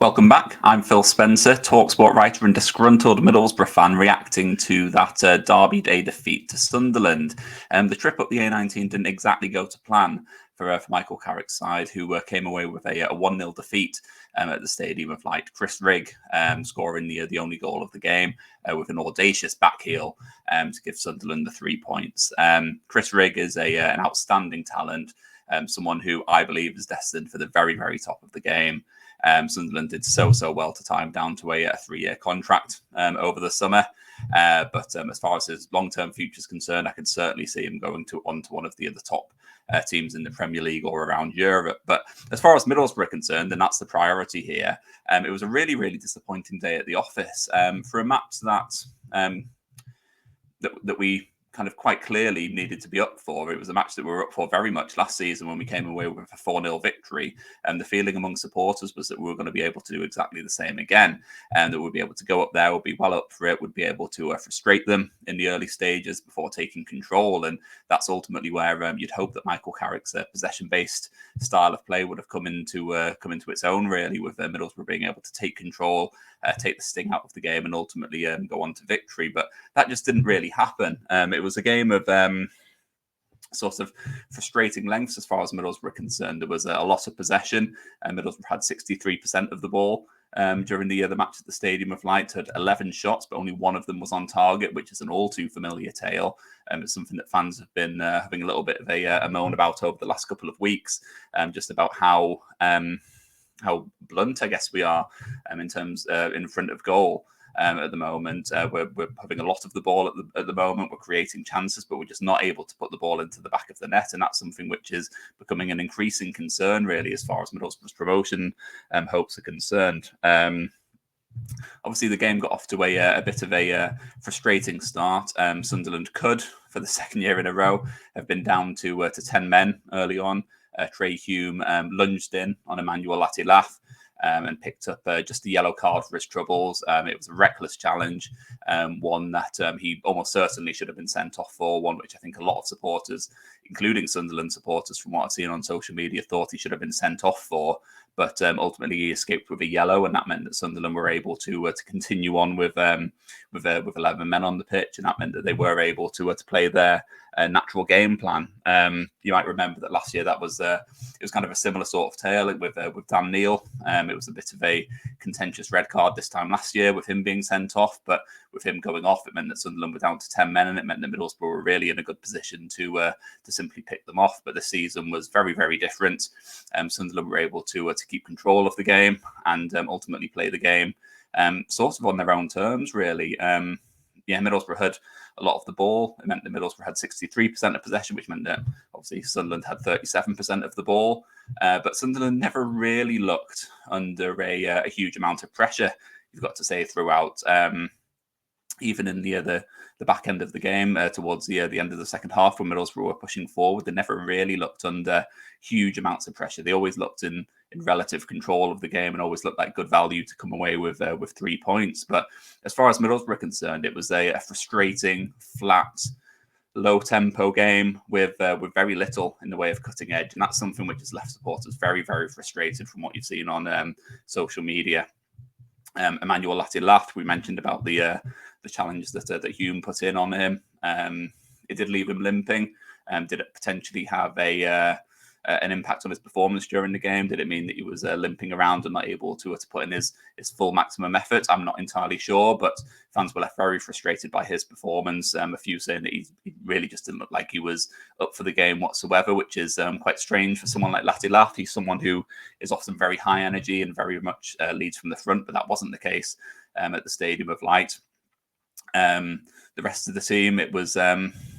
Welcome back. I'm Phil Spencer, TalkSport writer and disgruntled Middlesbrough fan, reacting to that Derby Day defeat to Sunderland. The trip up the A19 didn't exactly go to plan for Michael Carrick's side, who came away with a 1-0 defeat at the Stadium of Light. Rigg scoring the only goal of the game with an audacious backheel to give Sunderland the 3 points. Rigg is an outstanding talent, someone who I believe is destined for the very, very top of the game. Sunderland did so well to tie him down to a 3-year contract over the summer. But as far as his long-term future is concerned, I could certainly see him going on to one of the other top teams in the Premier League or around Europe. But as far as Middlesbrough are concerned, and that's the priority here, it was a really, really disappointing day at the office for a match that we kind of quite clearly needed to be up for. It was a match that we were up for very much last season when we came away with a 4-0 victory. And the feeling among supporters was that we were going to be able to do exactly the same again, and that we'd be able to go up there, we'll be well up for it, would be able to frustrate them in the early stages before taking control. And that's ultimately where you'd hope that Michael Carrick's possession-based style of play would have come into its own, really, with Middlesbrough being able to take control, take the sting out of the game, and ultimately go on to victory. But that just didn't really happen. It was a game of sort of frustrating lengths as far as Middlesbrough are concerned. There was a lot of possession. Middlesbrough had 63% of the ball during the match at the Stadium of Light, had 11 shots, but only one of them was on target, which is an all too familiar tale. It's something that fans have been having a little bit of a moan about over the last couple of weeks, just about how blunt, I guess, we are in terms in front of goal. At the moment, we're having a lot of the ball at the moment. We're creating chances, but we're just not able to put the ball into the back of the net, and that's something which is becoming an increasing concern, really, as far as Middlesbrough's promotion hopes are concerned. Obviously, the game got off to a bit of a frustrating start. Sunderland could, for the second year in a row, have been down to 10 men early on. Trey Hume lunged in on Emmanuel Latilaf and picked up just a yellow card for his troubles. It was a reckless challenge, one that he almost certainly should have been sent off for, one which I think a lot of supporters, including Sunderland supporters, from what I've seen on social media, thought he should have been sent off for. But ultimately, he escaped with a yellow, and that meant that Sunderland were able to continue on with 11 men on the pitch, and that meant that they were able to play their natural game plan. You might remember that last year it was kind of a similar sort of tale with Dan Neil. It was a bit of a contentious red card this time last year with him being sent off, but with him going off, it meant that Sunderland were down to 10 men, and it meant that Middlesbrough were really in a good position to simply pick them off. But the season was very, very different. Sunderland were able to keep control of the game and ultimately play the game sort of on their own terms, really. Middlesbrough had a lot of the ball. It meant that Middlesbrough had 63% of possession, which meant that obviously Sunderland had 37% of the ball. But Sunderland never really looked under a huge amount of pressure, you've got to say, throughout. Even in the back end of the game, towards the end of the second half, when Middlesbrough were pushing forward, they never really looked under huge amounts of pressure. They always looked in relative control of the game and always looked like good value to come away with 3 points. But as far as Middlesbrough are concerned, it was a frustrating, flat, low-tempo game with very little in the way of cutting edge, and that's something which has left supporters very, very frustrated from what you've seen on social media. Emmanuel Latilaf, we mentioned about the challenge that Hume put in on him. It did leave him limping. Did it potentially have an impact on his performance during the game? Did it mean that he was limping around and not able to put in his full maximum effort? I'm not entirely sure, but fans were left very frustrated by his performance. A few saying that he really just didn't look like he was up for the game whatsoever, which is quite strange for someone like Latilaf. He's someone who is often very high energy and very much leads from the front, but that wasn't the case at the Stadium of Light. The rest of the team, it was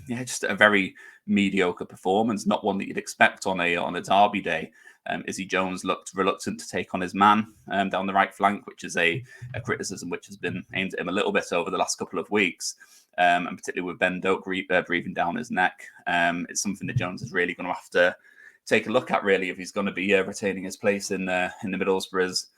just a very mediocre performance, not one that you'd expect on a derby day. Izzy Jones looked reluctant to take on his man down the right flank, which is a criticism which has been aimed at him a little bit over the last couple of weeks, and particularly with Ben Doak breathing down his neck. It's something that Jones is really going to have to take a look at, really, if he's going to be retaining his place in Middlesbrough's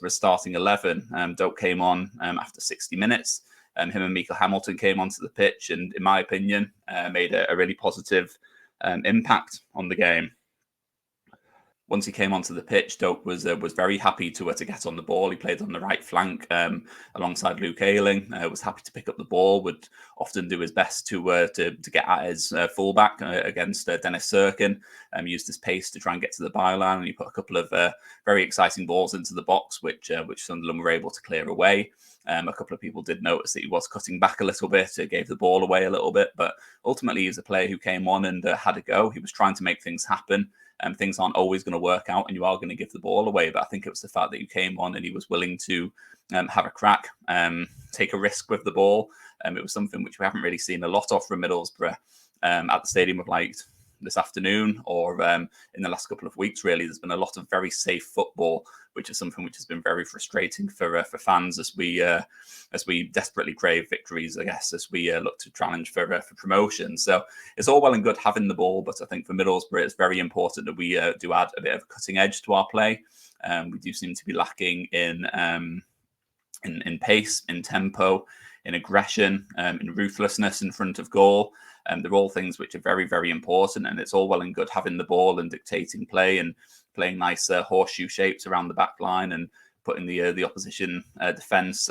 starting 11. Doak came on after 60 minutes. Him and Michael Hamilton came onto the pitch and, in my opinion, made a really positive impact on the game. once he came onto the pitch, Stoke was very happy to get on the ball. He played on the right flank alongside Luke Ayling. Was happy to pick up the ball. Would often do his best to get at his fullback against Dennis Serkin. Used his pace to try and get to the byline, and he put a couple of very exciting balls into the box, which Sunderland were able to clear away. A couple of people did notice that he was cutting back a little bit. It gave the ball away a little bit, but ultimately he was a player who came on and had a go. He was trying to make things happen. Things aren't always going to work out, and you are going to give the ball away. But I think it was the fact that you came on and he was willing to have a crack, take a risk with the ball. It was something which we haven't really seen a lot of from Middlesbrough at the Stadium of Light this afternoon or in the last couple of weeks. Really, there's been a lot of very safe football, which is something which has been very frustrating for fans as we desperately crave victories, I guess, as we look to challenge for promotion. So it's all well and good having the ball, but I think for Middlesbrough it's very important that we do add a bit of a cutting edge to our play. We do seem to be lacking in pace, in tempo, in aggression, in ruthlessness in front of goal. They're all things which are very, very important, and it's all well and good having the ball and dictating play and playing nice horseshoe shapes around the back line and putting the opposition defence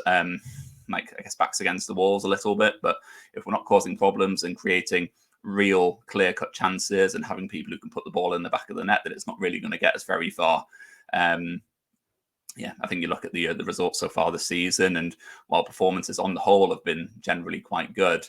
backs against the walls a little bit. But if we're not causing problems and creating real clear-cut chances and having people who can put the ball in the back of the net, then it's not really going to get us very far. I think you look at the results so far this season, and while performances on the whole have been generally quite good,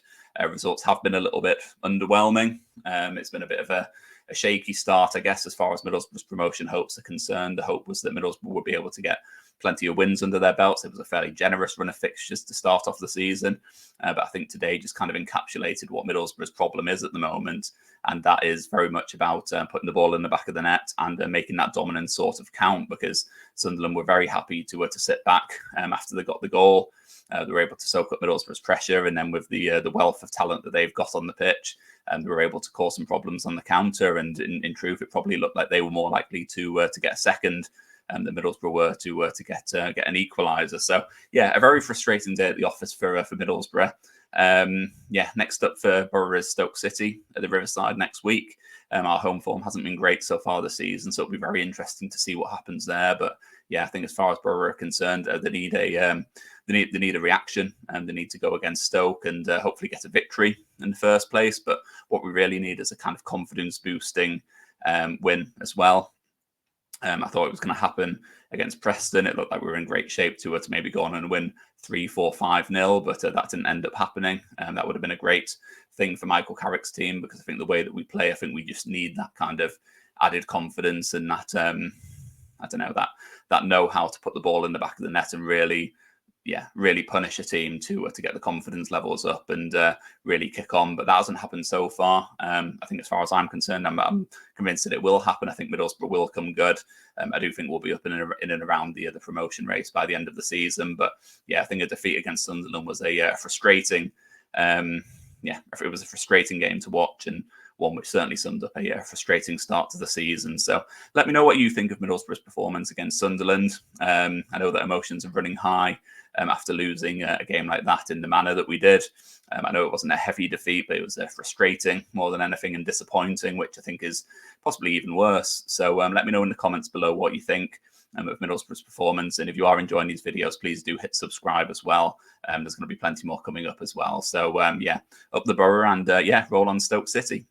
results have been a little bit underwhelming. It's been a bit of a shaky start, I guess, as far as Middlesbrough's promotion hopes are concerned. The hope was that Middlesbrough would be able to get plenty of wins under their belts. It was a fairly generous run of fixtures to start off the season. But I think today just kind of encapsulated what Middlesbrough's problem is at the moment. And that is very much about putting the ball in the back of the net and making that dominant sort of count, because Sunderland were very happy to sit back after they got the goal. They were able to soak up Middlesbrough's pressure, and then with the wealth of talent that they've got on the pitch, they were able to cause some problems on the counter. And in truth, it probably looked like they were more likely to get a second than Middlesbrough were to get an equaliser. So yeah, a very frustrating day at the office for Middlesbrough. Next up for Boro is Stoke City at the Riverside next week. Our home form hasn't been great so far this season, so it'll be very interesting to see what happens there. But yeah, I think as far as Boro are concerned, they need a reaction, and they need to go against Stoke and hopefully get a victory in the first place. But what we really need is a kind of confidence boosting win as well. I thought it was going to happen against Preston. It looked like we were in great shape to maybe go on and win 3-4, 5-0, but that didn't end up happening. That would have been a great thing for Michael Carrick's team, because I think the way that we play, I think we just need that kind of added confidence and that that know how to put the ball in the back of the net and really punish a team to get the confidence levels up and really kick on. But that hasn't happened so far. I think as far as I'm concerned, I'm convinced that it will happen. I think Middlesbrough will come good. I do think we'll be up in and around the promotion race by the end of the season. But yeah, I think a defeat against Sunderland was a frustrating, it was a frustrating game to watch, and one which certainly summed up a frustrating start to the season. So let me know what you think of Middlesbrough's performance against Sunderland. I know that emotions are running high after losing a game like that in the manner that we did. I know it wasn't a heavy defeat, but it was frustrating more than anything, and disappointing, which I think is possibly even worse. So let me know in the comments below what you think of Middlesbrough's performance. And if you are enjoying these videos, please do hit subscribe as well. There's going to be plenty more coming up as well. So up the Borough, and roll on Stoke City.